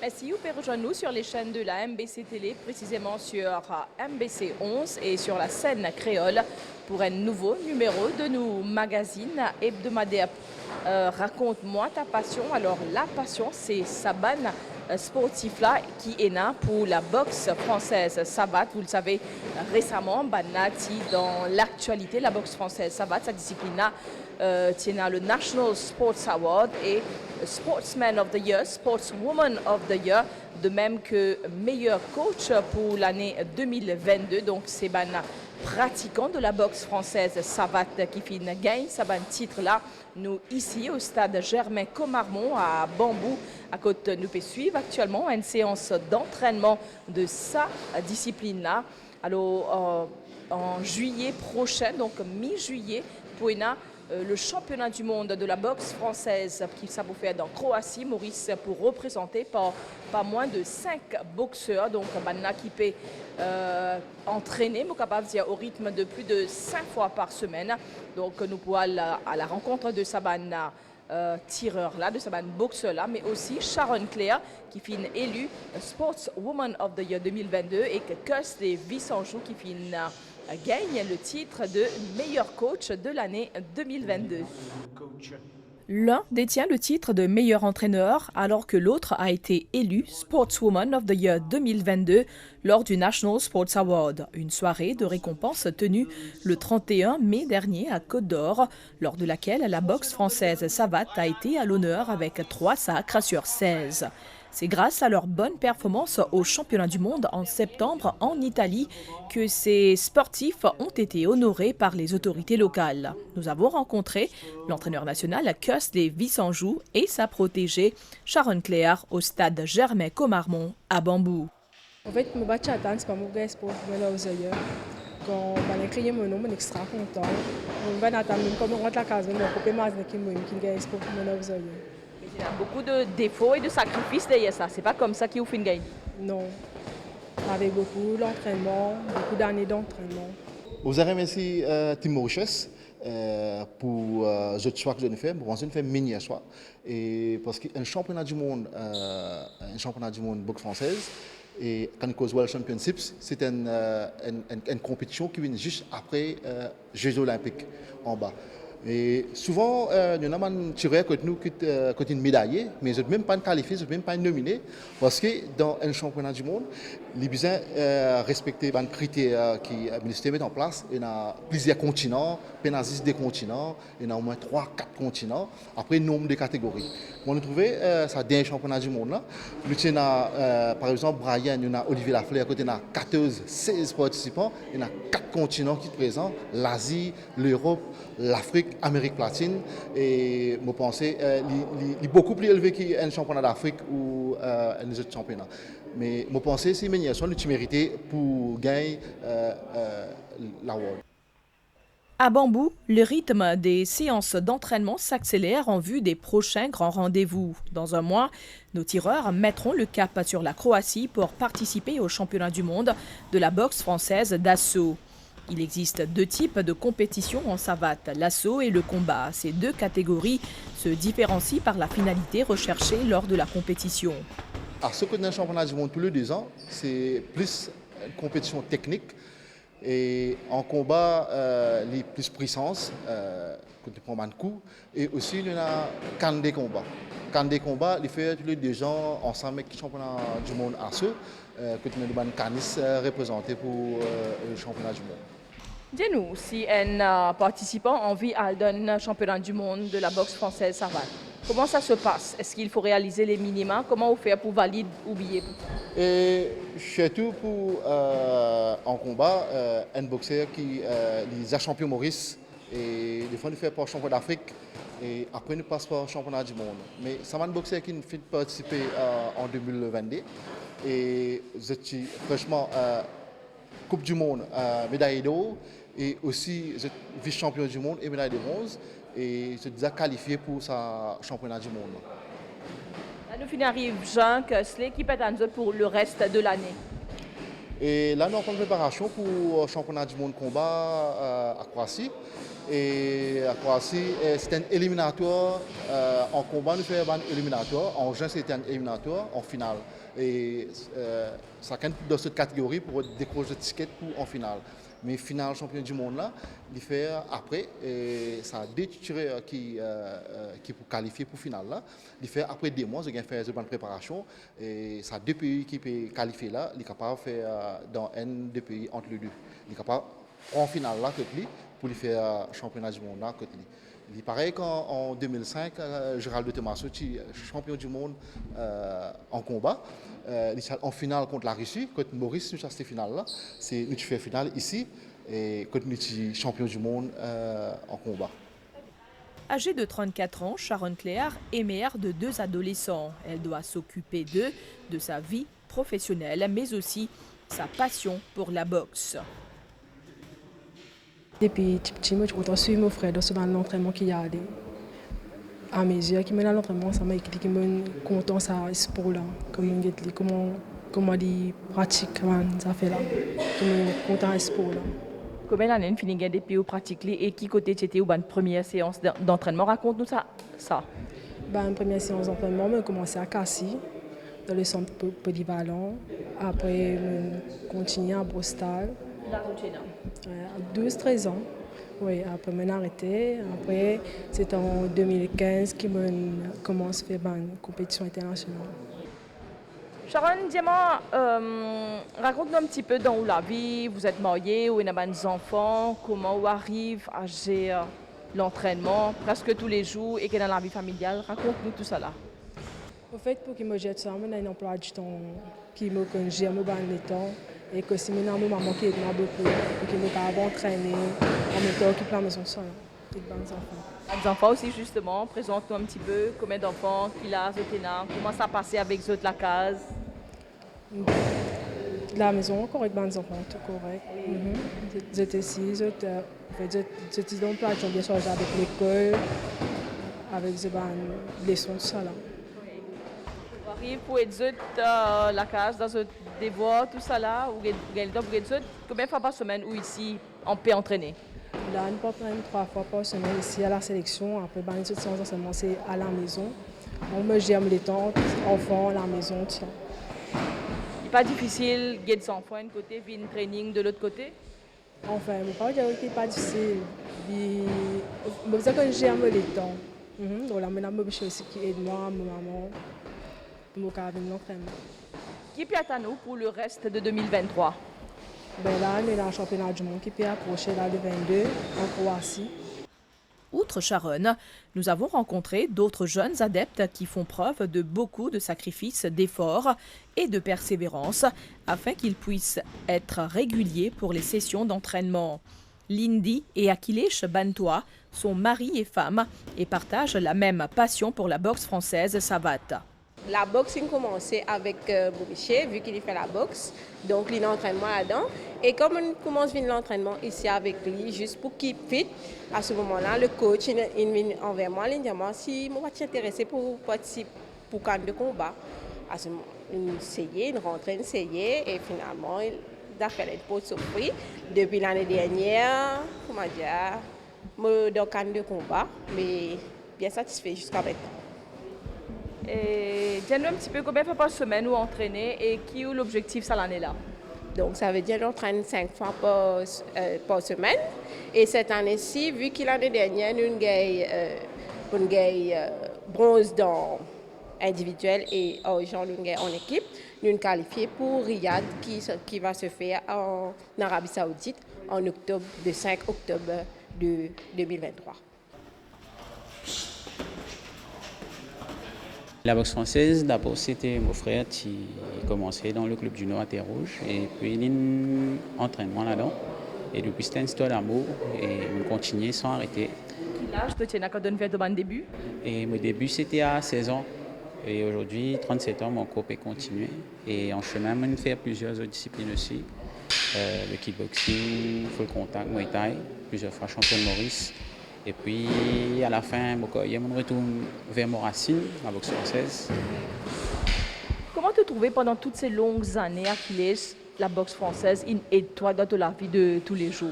Si vous pouvez rejoindre nous sur les chaînes de la MBC Télé, précisément sur MBC 11 et sur la scène créole pour un nouveau numéro de nos magazines hebdomadaires. Raconte-moi ta passion. Alors la passion, c'est Saban sportif là qui est là pour la boxe française. Sabat, vous le savez, récemment, Banati dans l'actualité, la boxe française. Sabat, sa discipline là, tient le National Sports Award et Sportsman of the Year, Sportswoman of the Year, de même que meilleur coach pour l'année 2022. Donc c'est ban pratiquant de la boxe française Sabat qui fait une gagne, Saban titre là. Nous ici au stade Germain Comarmont à Bambou, à côté nous pouvons suivre actuellement une séance d'entraînement de sa discipline là. Alors en juillet prochain, donc mi-juillet, pour le championnat du monde de la boxe française qui ça vous fait dans Croatie, Maurice, pour représenter pas moins de 5 boxeurs, donc Banna qui peut entraîner, mais capable de dire au rythme de plus de 5 fois par semaine. Donc nous pouvons aller à la rencontre de Saban tireur là, de Saban boxeur là, mais aussi Sharon Claire qui finit élue Sportswoman of the Year 2022 et que Kirsley Vissanjou qui finit gagne le titre de meilleur coach de l'année 2022. L'un détient le titre de meilleur entraîneur alors que l'autre a été élu Sportswoman of the Year 2022 lors du National Sports Award, une soirée de récompense tenue le 31 mai dernier à Côte d'Or, lors de laquelle la boxe française Sabat a été à l'honneur avec 3 sacres sur 16. C'est grâce à leur bonne performance au championnat du monde en septembre en Italie que ces sportifs ont été honorés par les autorités locales. Nous avons rencontré l'entraîneur national Kirsley Vissanjou et sa protégée Sharon Claire au stade Germain Comarmont à Bambou. En fait, je suis attendre, c'est pas mon gars pour me dire. Quand on a créé mon nom, je suis extra content. Je vais attendre, comme on rentre à la case, je vais couper ma qui est pour me dire. Il y a beaucoup de défauts et de sacrifices derrière ça. C'est pas comme ça qu'il vous fait une gagne. Non. Avec beaucoup d'entraînement, beaucoup d'années d'entraînement. Vous avez remercié Tim Mauritius pour ce choix que je fais. Pour je fais mini choix. Et parce qu'un championnat du monde boxe française et quand cause World Championships, c'est une compétition qui vient juste après Jeux Olympiques en bas. Et souvent, nous avons tiré que nous qui une médaillé, mais je ne même pas qualifié, je ne même pas nominé, parce que dans un championnat du monde, les besoins respecter les critères qui le ministère met en place. Il y a plusieurs continents, il y a 10 des continents, il y a au moins 3-4 continents, après nombre de catégories. On a trouvé ça dans un championnat du monde là. Nous avons par exemple Brian, nous avons Olivier Lafleur, côté a 14-16 participants, il y a 4 continents qui sont présents, l'Asie, l'Europe, l'Afrique, Amérique latine, et je pense qu'il est beaucoup plus élevé qu'un championnat d'Afrique ou un autre championnat. Mais je pense que c'est une manière de mériter pour gagner l'award. À Bambou, le rythme des séances d'entraînement s'accélère en vue des prochains grands rendez-vous. Dans un mois, nos tireurs mettront le cap sur la Croatie pour participer au championnat du monde de la boxe française d'assaut. Il existe 2 types de compétitions en savate, l'assaut et le combat. Ces 2 catégories se différencient par la finalité recherchée lors de la compétition. Alors, ce que nous avons championnat du monde tous les 2 ans, c'est plus une compétition technique. Et en combat, les plus puissance, quand tu prends un coup. Et aussi, il y a can des combats. Can des combats, il fait tous les 2 ans ensemble avec le championnat du monde assaut, que tu as un canis représenté pour le championnat du monde. Dis-nous, si un participant a envie d'un championnat du monde de la boxe française savate, comment ça se passe? Est-ce qu'il faut réaliser les minima? Comment vous faites pour valider ou billet? Et surtout pour en combat, un boxeur qui est champion Maurice et des fois il fait pour le championnat d'Afrique et après il passe pour le championnat du monde. Mais ça va un boxeur qui ne fait participer en 2022 et je suis franchement Coupe du Monde, médaille d'or et aussi vice-champion du monde et médaille de bronze et je suis déjà qualifié pour ce championnat du monde. Là, nous arrive Jean Kirsley qui peut être pour le reste de l'année. Et là, nous sommes en préparation pour le championnat du monde combat à Croatie. Et à Croatie, c'est un éliminatoire. En combat, nous faisons un éliminatoire. En juin, c'était un éliminatoire en finale. Et chacun dans cette catégorie pour décrocher le ticket pour en finale. Mais finale champion du monde là, il fait après, et ça a deux tireurs qui pour qualifier pour finale là. Il fait après 2 mois, ils ont fait une bonne préparation et ça a 2 pays qui peuvent qualifier là, il est capable de faire dans un des pays entre les deux. Il est capable en finale là que lui pour lui faire championnat du monde là que lui. Il paraît qu'en 2005, Geraldo Tomaso, champion du monde en combat, en finale contre la Russie, contre Maurice, nous avons cette finale-là. Nous faisons finale ici, et contre nous champion du monde en combat. Âgée de 34 ans, Sharon Claire est mère de 2 adolescents. Elle doit s'occuper d'eux, de sa vie professionnelle, mais aussi sa passion pour la boxe. Depuis petit, je suis mon frère dans l'entraînement qu'il y a à mes yeux, qui mène à l'entraînement, ça m'a dit que je suis content de ce sport-là, comment il pratique, ça fait là, je suis content de ce sport-là. Combien d'années tu as depuis où pratiquer et qui côté tu étais ou une première séance d'entraînement? Raconte-nous ça. Une première séance d'entraînement, j'ai commencé à Cassis, dans le centre polyvalent. Après, j'ai continué à Brostal. 12-13 ans. Oui, après, j'ai arrêté. Après, c'est en 2015 que j'ai commencé à faire une compétition internationale. Sharon, dis-moi, raconte-nous un petit peu dans la vie. Vous êtes mariée, vous avez des enfants, comment vous arrivez à gérer l'entraînement presque tous les jours et que dans la vie familiale. Raconte-nous tout ça là. En fait, pour que je jette ça, j'ai un emploi du temps qui me gère le temps. Et que si maintenant ma maman qui aide beaucoup, et que mes parents entraîner, en même temps qui plan maison seule, avec des enfants. Les enfants aussi justement, présente-nous un petit peu combien d'enfants qu'il a, comment ça passait avec eux de la case. La maison encore avec des enfants, tout correct. J'étais ici, j'étais dans le plat, j'ai bien chargé avec l'école, avec les leçons, tout ça là. Vous arrivez pour aider la case, dans ce devoir, tout ça là, combien de fois par semaine ou ici on peut entraîner? Là, on peut entraîner 3 fois par semaine ici à la sélection. Après, une autre séance d'entraînement, c'est à la maison. On me gère les temps, enfants, la maison, tout ça. Il n'est pas difficile de garder son enfant d'un côté, puis un training de l'autre côté? Enfin, je ne peux pas dire que ce n'est pas difficile. Je veux dire que je gère les temps. Donc là, maintenant, je suis aussi qui aide moi, ma maman, pour l'entraînement. Qui peut à nous pour le reste de 2023? Là, on est dans le championnat du monde qui peut approcher là, le 22 en Croatie. Outre Sharon, nous avons rencontré d'autres jeunes adeptes qui font preuve de beaucoup de sacrifices, d'efforts et de persévérance afin qu'ils puissent être réguliers pour les sessions d'entraînement. Lindy et Akhilesh Bantois sont mari et femme et partagent la même passion pour la boxe française savate. La boxe, il a commencé avec Boubiché, vu qu'il fait la boxe. Donc, il a l'entraînement là-dedans. Et comme on commence l'entraînement ici avec lui, juste pour qu'il fit, à ce moment-là, le coach, il vient envers moi, il dit si je suis intéressé pour participer pour camp de combat. À ce moment, il essayait, il rentrait, il essayait, et finalement, il a fait une pause surprise. Depuis l'année dernière, comment dire, je suis dans le camp de combat, mais bien satisfait jusqu'à maintenant. Et dis-nous un petit peu combien de fois par semaine vous entraînez et qui est l'objectif ça l'année là? Donc ça veut dire qu'on entraîne 5 fois par semaine. Et cette année-ci, vu que l'année dernière, nous avons bronze dans individuel et argent en équipe, nous avons qualifié pour Riyad qui va se faire en Arabie Saoudite en octobre, le 5 octobre de 2023. La boxe française, d'abord, c'était mon frère qui commençait dans le club du Nord à Terre-Rouge. Et puis, il y a un entraînement là-dedans. Et depuis, c'était une histoire d'amour. Et on continuait sans arrêter. Quel âge tu as donné ton début? Et mon début, c'était à 16 ans. Et aujourd'hui, 37 ans, mon corps peut continuer. Et en chemin, on fait plusieurs autres disciplines aussi. Le kickboxing, full contact, muay thai, plusieurs fois champion de Maurice. Et puis, à la fin, je me retourne vers mes racines, la boxe française. Comment te trouver pendant toutes ces longues années, Akhilesh? la boxe française aide toi dans la vie de tous les jours?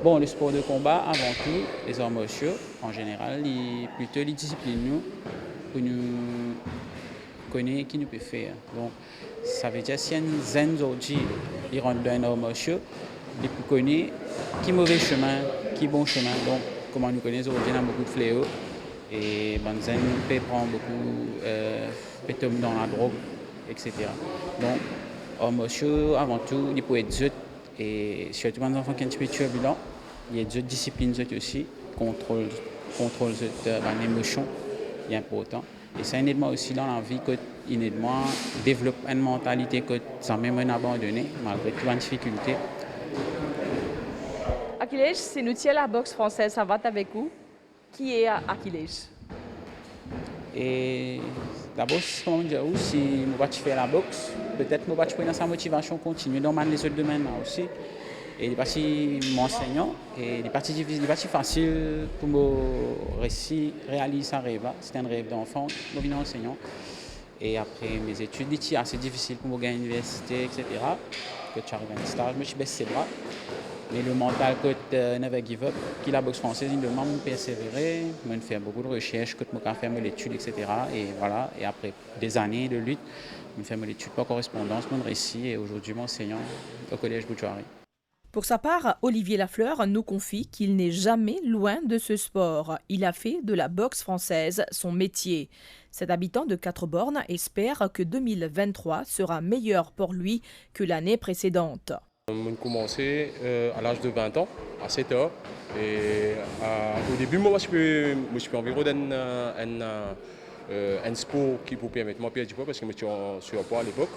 Bon, le sport de combat, avant tout, les arts martiaux, en général, plutôt les disciplines nous, pour nous connaître qui nous peut faire. Donc, ça veut dire si un zen aujourd'hui, il rentre dans un art martiaux, il peut connaître qui mauvais chemin, qui bon chemin. Donc, comment nous connaissons aujourd'hui, on a beaucoup de fléaux. Et ben, zen peut prendre beaucoup, peut tomber dans la drogue, etc. Donc, arts martiaux, avant tout, il peut être zut. Et surtout quand les enfants qui sont un petit peu turbulents, il y a d'autres disciplines aussi, contrôle l'émotion, c'est important. Et ça aide moi aussi dans la vie, il aide moi à développer une mentalité que ça m'a même abandonné, malgré toute la difficulté. Achilles, c'est nous tiens la boxe française, ça va avec vous? Qui est Achilles? Et d'abord, comment dire, si je vais faire la boxe, peut-être que je vais prendre sa motivation continue dans les autres domaines aussi. Et il est parti m'enseignant et il est parti difficile, il est parti facile pour me réaliser un rêve. C'était un rêve d'enfant, je suis enseignant. Et après mes études, c'était assez difficile pour me gagner à l'université, etc. Quand j'arrive à un stage, je me suis baissé les bras. Mais le mental que never give up, qui la boxe française, il demande de persévérer, de faire beaucoup de recherches, que je faire mes études, etc. Et voilà, et après des années de lutte, je fais mes études par correspondance, mon récit, et aujourd'hui, mon enseignant au collège Boutchouari. Pour sa part, Olivier Lafleur nous confie qu'il n'est jamais loin de ce sport. Il a fait de la boxe française son métier. Cet habitant de Quatre-Bornes espère que 2023 sera meilleur pour lui que l'année précédente. J'ai commencé à l'âge de 20 ans, à 7 ans. Et au début, moi, je suis environ un sport qui peut permettre de perdre du poids parce que je suis en surpoids à l'époque.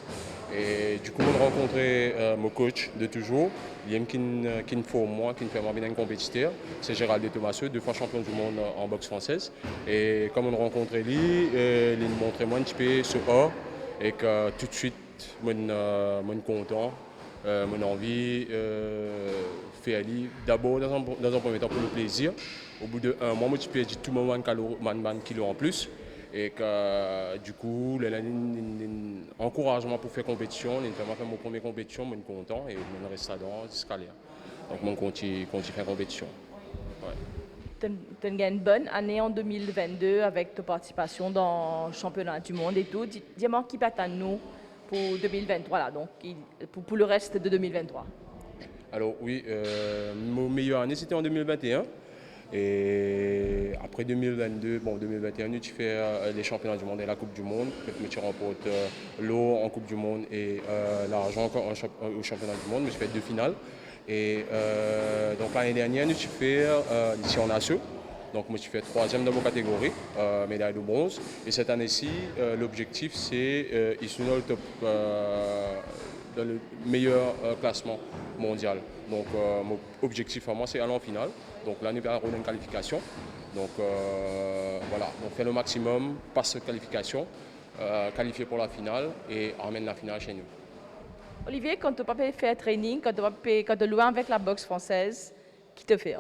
Et du coup, j'ai rencontré mon coach de toujours, qui me forme moi, qui me fait bien un compétiteur. C'est Gérald de Thomaseux, 2 fois champion du monde en boxe française. Et comme on a rencontré lui, il m'a montré moi un petit peu ce A et que tout de suite, je suis content. Mon envie faire aller d'abord dans un premier temps pour le plaisir. Au bout de 1 mois, je peux dire tout le monde un kilo en plus. Et que du coup, l'encouragement pour faire compétition, j'ai fait mon première compétition, je suis content et je reste là-dedans jusqu'à là. Donc je continue faire compétition. Tu as eu une bonne année en 2022 avec ta participation dans le championnat du monde et tout. Dis-moi qui peut nous pour 2023, là, donc pour le reste de 2023. Alors oui, mon meilleure année c'était en 2021. Et après 2022, 2021, tu fais les championnats du monde et la Coupe du Monde. Tu remportes l'eau en Coupe du Monde et l'argent au championnat du monde. Je fais 2 finales. Et donc l'année dernière, tu fais ici en ASSE. Donc moi je fais 3e dans ma catégorie, médaille de bronze. Et cette année-ci, l'objectif c'est ici dans le top, dans le meilleur classement mondial. Donc mon objectif à moi c'est aller en finale. Donc l'année dernière on a une qualification. Donc voilà, on fait le maximum, passe cette qualification, qualifié pour la finale et emmène la finale chez nous. Olivier, quand tu peux faire training, quand tu loin avec la boxe française, qui te fait?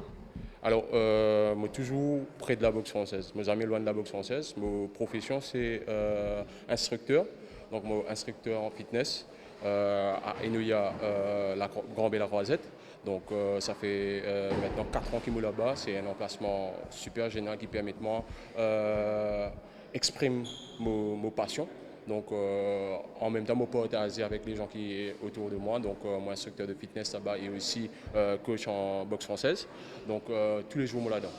Alors, je suis toujours près de la boxe française. Je suis jamais loin de la boxe française. Ma profession, c'est instructeur. Donc, je suis instructeur en fitness à Enoya, la Grand-B-la-Croisette. Donc, ça fait maintenant 4 ans que je suis là-bas. C'est un emplacement super génial qui permet de moi exprimer mes passions. Donc, en même temps, je partage avec les gens qui sont autour de moi. Donc, moi, instructeur de fitness là-bas et aussi coach en boxe française. Donc, tous les jours, je suis là-dedans.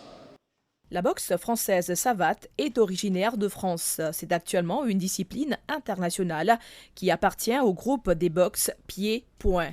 La boxe française savate est originaire de France. C'est actuellement une discipline internationale qui appartient au groupe des boxes pieds-poings.